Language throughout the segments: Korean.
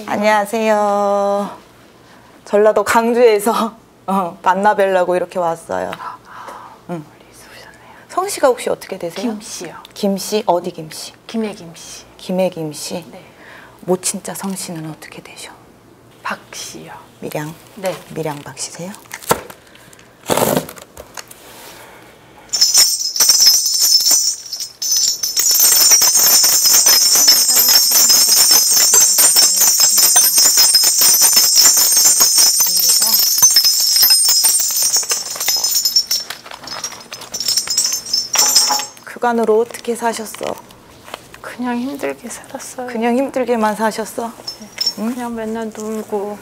안녕하세요. 전라도 강주에서 만나뵈려고 이렇게 왔어요. 멀리서 오셨네요. 성씨가 혹시 어떻게 되세요? 김씨요. 김씨? 어디 김씨? 김해 김씨. 김해 김씨? 네. 모친자 성씨는 어떻게 되셔? 박씨요. 밀양? 네. 밀양 박씨세요? 그간으로 어떻게 사셨어? 그냥 힘들게 살았어요. 그냥 힘들게만 사셨어? 네. 응? 그냥 맨날 놀고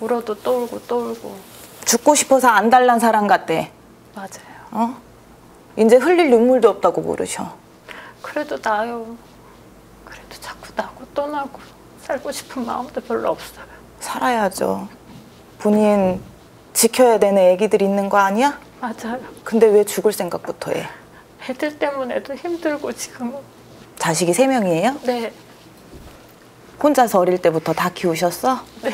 울어도 또 울고 또 울고. 죽고 싶어서 안 달란 사람 같대. 맞아요. 이제 흘릴 눈물도 없다고 그러셔. 그래도 나요. 그래도 자꾸 나고 또 나고 살고 싶은 마음도 별로 없어요. 살아야죠. 본인 지켜야 되는 애기들 있는 거 아니야? 맞아요. 근데 왜 죽을 생각부터 해? 애들 때문에도 힘들고 지금은. 자식이 3명이에요? 네. 혼자서 어릴 때부터 다 키우셨어? 네.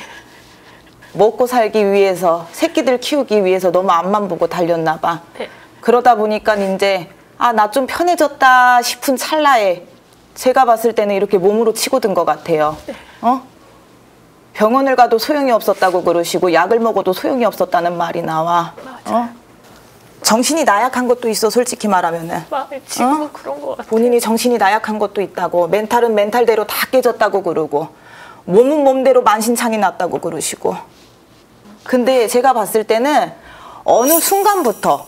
먹고 살기 위해서, 새끼들 키우기 위해서 너무 앞만 보고 달렸나 봐. 네. 그러다 보니까 이제 나 좀 편해졌다 싶은 찰나에 제가 봤을 때는 이렇게 몸으로 치고 든 것 같아요. 네. 병원을 가도 소용이 없었다고 그러시고 약을 먹어도 소용이 없었다는 말이 나와. 맞아요. 정신이 나약한 것도 있어, 솔직히 말하면은. 지금은 그런 것 같아요. 본인이 정신이 나약한 것도 있다고, 멘탈은 멘탈대로 다 깨졌다고 그러고, 몸은 몸대로 만신창이 났다고 그러시고. 근데 제가 봤을 때는 어느 순간부터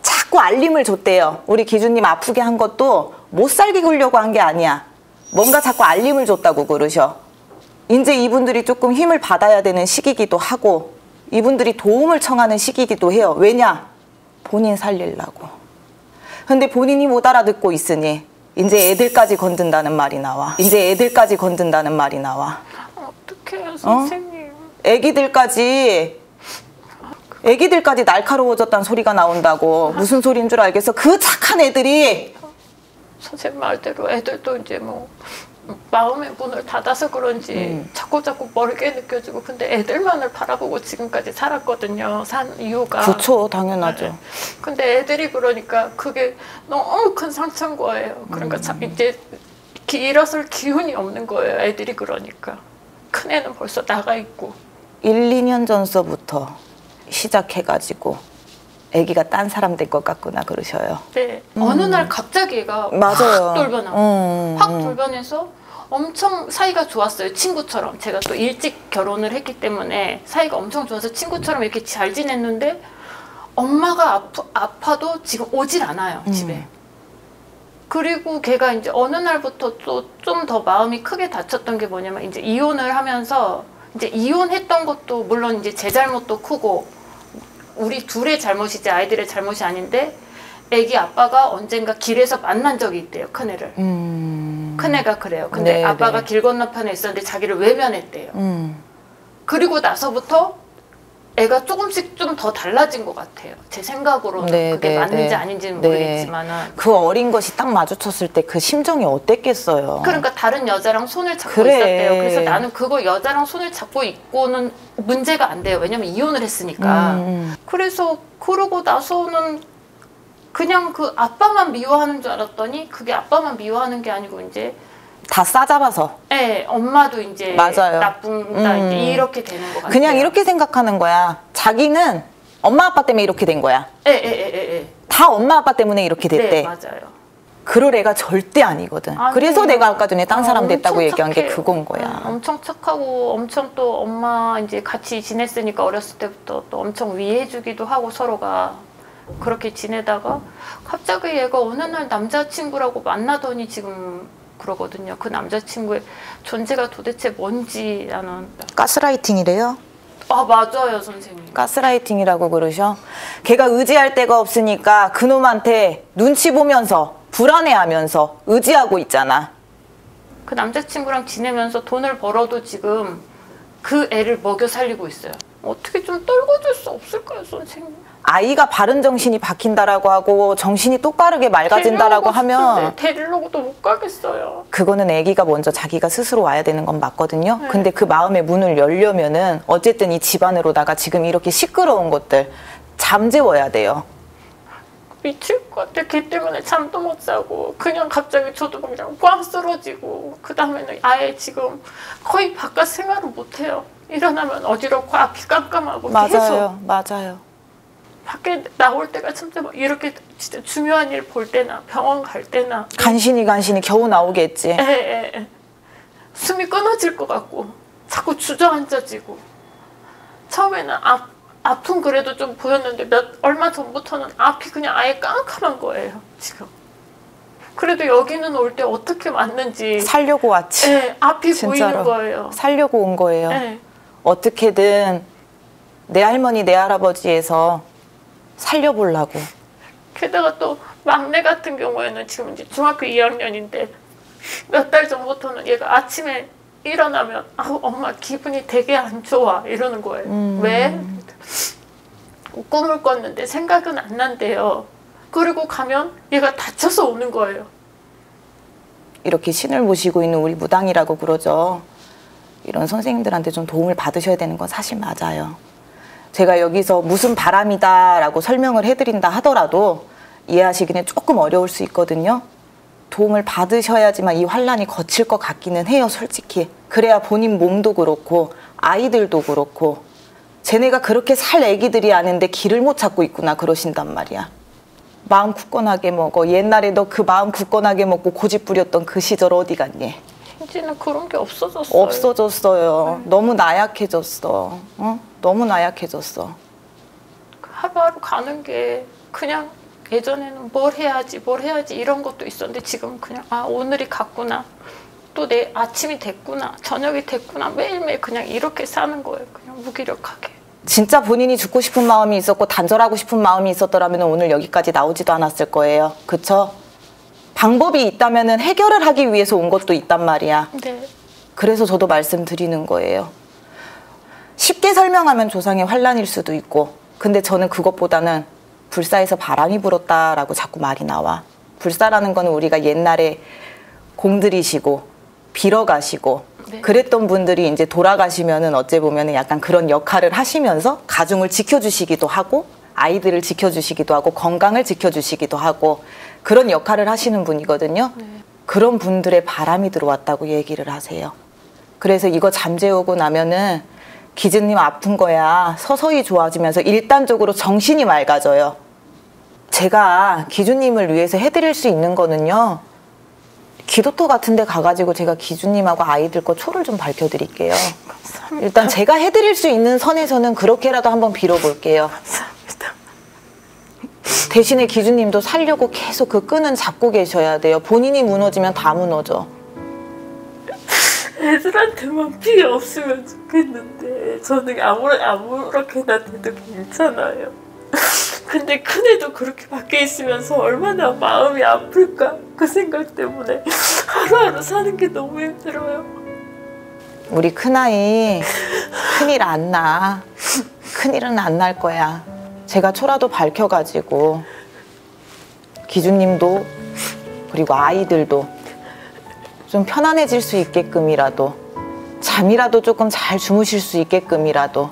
자꾸 알림을 줬대요. 우리 기준님 아프게 한 것도 못 살게 굴려고 한 게 아니야. 뭔가 자꾸 알림을 줬다고 그러셔. 이제 이분들이 조금 힘을 받아야 되는 시기이기도 하고, 이분들이 도움을 청하는 시기이기도 해요. 왜냐? 본인 살리려고. 근데 본인이 못 알아듣고 있으니 이제 애들까지 건든다는 말이 나와. 어떡해요, 선생님. 애기들까지 날카로워졌다는 소리가 나온다고. 무슨 소리인 줄 알겠어? 그 착한 애들이. 선생님 말대로 애들도 이제 뭐 마음의 문을 닫아서 그런지 자꾸 멀게 느껴지고, 근데 애들만을 바라보고 지금까지 살았거든요. 산 이유가. 그렇죠, 당연하죠. 네. 근데 애들이 그러니까 그게 너무 큰 상처인 거예요. 그러니까 참 이제 일어설 기운이 없는 거예요. 애들이 그러니까. 큰애는 벌써 나가 있고. 1, 2년 전서부터 시작해가지고 애기가 딴 사람 될 것 같구나 그러셔요. 네. 어느 날 갑자기 애가 맞아요. 확 돌변하고 확 돌변해서 엄청 사이가 좋았어요. 친구처럼. 제가 또 일찍 결혼을 했기 때문에 사이가 엄청 좋아서 친구처럼 이렇게 잘 지냈는데, 엄마가 아파도 지금 오질 않아요, 집에. 그리고 걔가 이제 어느 날부터 또 좀 더 마음이 크게 다쳤던 게 뭐냐면, 이제 이혼을 하면서, 이제 이혼했던 것도 물론 이제 제 잘못도 크고 우리 둘의 잘못이지 아이들의 잘못이 아닌데, 애기 아빠가 언젠가 길에서 만난 적이 있대요, 큰애를. 큰애가 그래요. 근데 네, 아빠가 네. 길 건너편에 있었는데 자기를 외면했대요. 그리고 나서부터 애가 조금씩 좀 더 달라진 것 같아요. 제 생각으로는. 네, 그게 네, 맞는지 네. 아닌지는 네. 모르겠지만은. 그 어린 것이 딱 마주쳤을 때 그 심정이 어땠겠어요. 그러니까 다른 여자랑 손을 잡고 그래. 있었대요. 그래서 나는 그거 여자랑 손을 잡고 있고는 문제가 안 돼요. 왜냐면 이혼을 했으니까. 그래서 그러고 나서는 그냥 그 아빠만 미워하는 줄 알았더니, 그게 아빠만 미워하는 게 아니고 이제 다 싸잡아서. 네, 엄마도 이제 맞아요. 나쁜다 이제 이렇게 되는 것 같아요. 그냥 이렇게 생각하는 거야. 자기는 엄마 아빠 때문에 이렇게 된 거야. 다 엄마 아빠 때문에 이렇게 됐대. 네, 맞아요. 그럴 애가 절대 아니거든. 아니에요. 그래서 내가 아까 전에 딴 사람 됐다고 엄청 얘기한 게 착해요. 그건 거야. 엄청 착하고 엄청 또 엄마 이제 같이 지냈으니까 어렸을 때부터 또 엄청 위해주기도 하고 서로가 그렇게 지내다가 갑자기 얘가 어느 날 남자친구라고 만나더니 지금 그러거든요. 그 남자친구의 존재가 도대체 뭔지 나는. 가스라이팅이래요? 맞아요, 선생님. 가스라이팅이라고 그러셔. 걔가 의지할 데가 없으니까 그놈한테 눈치 보면서 불안해하면서 의지하고 있잖아. 그 남자친구랑 지내면서 돈을 벌어도 지금 그 애를 먹여 살리고 있어요. 어떻게 좀 떨궈줄 수 없을까요, 선생님? 아이가 바른 정신이 박힌다라고 하고 정신이 똑바르게 맑아진다라고 하면 데리려고도 못 가겠어요. 그거는 아기가 먼저 자기가 스스로 와야 되는 건 맞거든요. 네. 근데 그 마음의 문을 열려면은 어쨌든 이 집안으로다가 지금 이렇게 시끄러운 것들 잠재워야 돼요. 미칠 것 같아. 걔 때문에 잠도 못 자고 그냥 갑자기 저도 그냥 꽝 쓰러지고 그 다음에는 아예 지금 거의 바깥 생활을 못해요. 일어나면 어지럽고 앞이 깜깜하고 계속 맞아요. 밖에 나올 때가 진짜 막 이렇게 진짜 중요한 일 볼 때나 병원 갈 때나 간신히 겨우 나오겠지. 에. 숨이 끊어질 것 같고 자꾸 주저앉아지고 처음에는 아픈 그래도 좀 보였는데 얼마 전부터는 앞이 그냥 아예 깜깜한 거예요 지금. 그래도 여기는 올 때 어떻게 왔는지 살려고 왔지. 네, 앞이 진짜로. 보이는 거예요. 살려고 온 거예요. 네. 어떻게든 내 할머니 내 할아버지에서 살려보려고. 게다가 또 막내 같은 경우에는 지금 이제 중학교 2학년인데 몇 달 전부터는 얘가 아침에 일어나면 아우 엄마 기분이 되게 안 좋아 이러는 거예요. 왜? 꿈을 꿨는데 생각은 안 난대요. 그리고 가면 얘가 다쳐서 오는 거예요. 이렇게 신을 모시고 있는 우리 무당이라고 그러죠. 이런 선생님들한테 좀 도움을 받으셔야 되는 건 사실 맞아요. 제가 여기서 무슨 바람이다 라고 설명을 해드린다 하더라도 이해하시기는 조금 어려울 수 있거든요. 도움을 받으셔야지만 이 환란이 거칠 것 같기는 해요, 솔직히. 그래야 본인 몸도 그렇고 아이들도 그렇고 쟤네가 그렇게 살 애기들이 아는데 길을 못 찾고 있구나 그러신단 말이야. 마음 굳건하게 먹어. 옛날에 너 그 마음 굳건하게 먹고 고집 부렸던 그 시절 어디 갔니? 이제는 그런 게 없어졌어요. 없어졌어요. 너무 나약해졌어. 너무 나약해졌어. 하루하루 가는 게 그냥 예전에는 뭘 해야지 이런 것도 있었는데 지금 그냥 아 오늘이 갔구나. 또 내 아침이 됐구나. 저녁이 됐구나. 매일매일 그냥 이렇게 사는 거예요. 그냥 무기력하게. 진짜 본인이 죽고 싶은 마음이 있었고 단절하고 싶은 마음이 있었더라면 오늘 여기까지 나오지도 않았을 거예요. 그쵸? 방법이 있다면 해결을 하기 위해서 온 것도 있단 말이야. 네. 그래서 저도 말씀드리는 거예요. 쉽게 설명하면 조상의 환란일 수도 있고 근데 저는 그것보다는 불사에서 바람이 불었다라고 자꾸 말이 나와. 불사라는 거는 우리가 옛날에 공들이시고 빌어가시고 네. 그랬던 분들이 이제 돌아가시면은 어찌 보면은 약간 그런 역할을 하시면서 가중을 지켜주시기도 하고 아이들을 지켜주시기도 하고 건강을 지켜주시기도 하고 그런 역할을 하시는 분이거든요. 네. 그런 분들의 바람이 들어왔다고 얘기를 하세요. 그래서 이거 잠재우고 나면은 기즈님 아픈 거야 서서히 좋아지면서 일단적으로 정신이 맑아져요. 제가 기준님을 위해서 해드릴 수 있는 거는요. 기도터 같은 데 가가지고 제가 기준님하고 아이들 거 초를 좀 밝혀드릴게요. 감사합니다. 일단 제가 해드릴 수 있는 선에서는 그렇게라도 한번 빌어볼게요. 감사합니다. 대신에 기준님도 살려고 계속 그 끈은 잡고 계셔야 돼요. 본인이 무너지면 다 무너져. 애들한테만 피해 없으면 좋겠는데 저는 아무렇게나 돼도 괜찮아요. 근데 큰애도 그렇게 밖에 있으면서 얼마나 마음이 아플까 그 생각 때문에 하루하루 사는 게 너무 힘들어요. 우리 큰아이 큰일 안 나. 큰일은 안 날 거야. 제가 초라도 밝혀가지고 기준님도 그리고 아이들도 좀 편안해질 수 있게끔이라도 잠이라도 조금 잘 주무실 수 있게끔이라도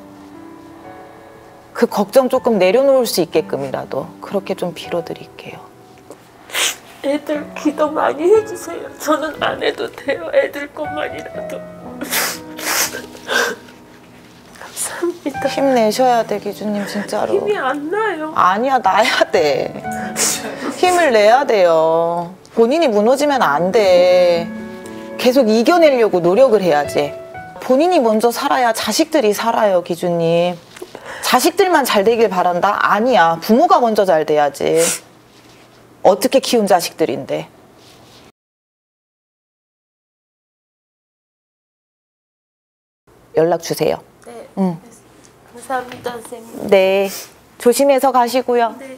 그 걱정 조금 내려놓을 수 있게끔이라도 그렇게 좀 빌어드릴게요. 애들 기도 많이 해주세요. 저는 안 해도 돼요. 애들 것만이라도. 감사합니다. 힘내셔야 돼, 기준님 진짜로. 힘이 안 나요. 아니야, 나야 돼. 힘을 내야 돼요. 본인이 무너지면 안 돼. 계속 이겨내려고 노력을 해야지. 본인이 먼저 살아야 자식들이 살아요, 기준님. 자식들만 잘 되길 바란다? 아니야. 부모가 먼저 잘 돼야지. 어떻게 키운 자식들인데. 연락 주세요. 네. 응. 감사합니다, 선생님. 네. 조심해서 가시고요. 네.